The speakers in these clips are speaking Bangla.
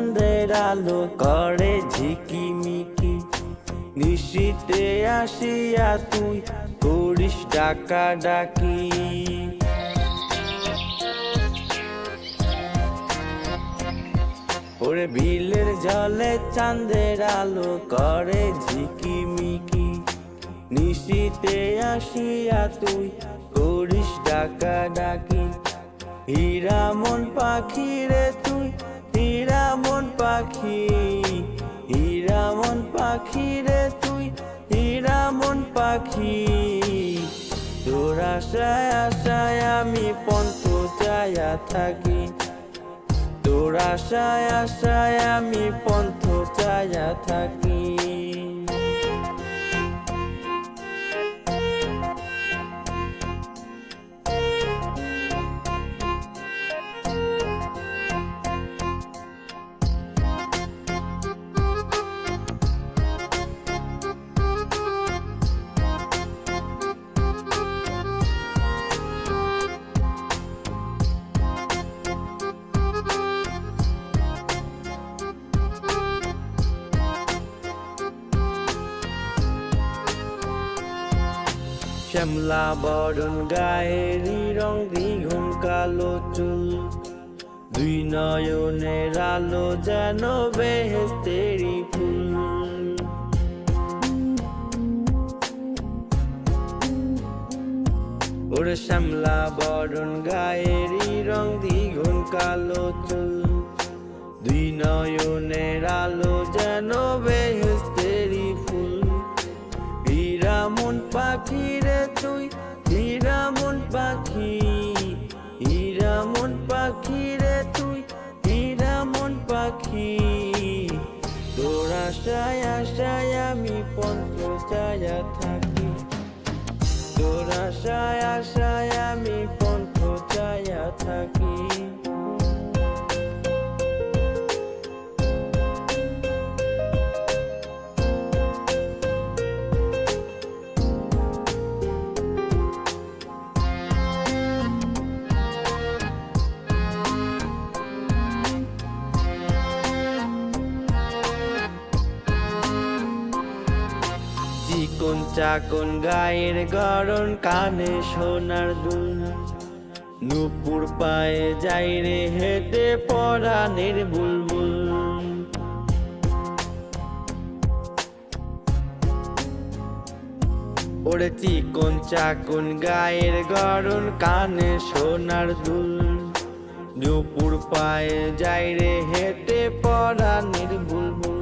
চাঁদের আলো করে ঝিকিমিকি। নিশীতে আসিয়া তুই করিস ডাকা ডাকি। ওরে বিলের জলে চাঁদের আলো করে ঝিকিমিকি। নিশীতে আসিয়া তুই করিস ডাকা ডাকি। হীরা মন পাখি রে তুই, হীরা মন পাখি, হীরা মন পাখি রে তুই, হীরা মন পাখি। তোর আশায় আশায় আমি পন্থ চায়া থাকি। তোর আশায় আশায় আমি পন্থ চায়া থাকি। শ্যামলা বরণ গায়েরই রং, দ্বিগুণ কালো চুল, দুই নয়নের আলো যেন বেহেশতেরই ফুল। ওরে শ্যামলা বরণ গায়েরই রং, দ্বিগুণ কালো চুল, দুই নয়নের আলো যেন বেহেশতেরই ফুল। হীরা মন পাখি রে তুই, হীরা মন পাখি, হীরা মন পাখি রে তুই, হীরা মন পাখি। তোর আশায় আশায় আমি পন্থ চায়া থাকি। তোর আশায় আশায় আমি পন্থ চায়া থাকি। চিকন চাকন গায়ের গড়ন, কানে সোনার দুল, নূপুর পায়ে যাই রে হেঁটে পরাণের বুলবুল। ওরে চিকন চাকন গায়ের গড়ন, কানে সোনার দুল, নূপুর পায়ে যাই রে হেঁটে পরাণের বুলবুল।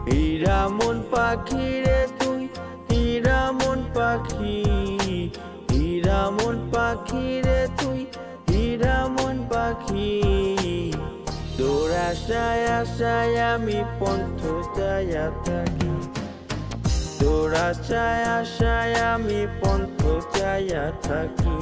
হীরা মন পাখি রে তুই, হীরা মন পাখি, হীরা মন পাখি রে তুই, হীরা মন পাখি। তোর আশায় আশায় আমি পন্থ চায়া থাকি। তোর আশায় আশায় আমি পন্থ চায়া থাকি।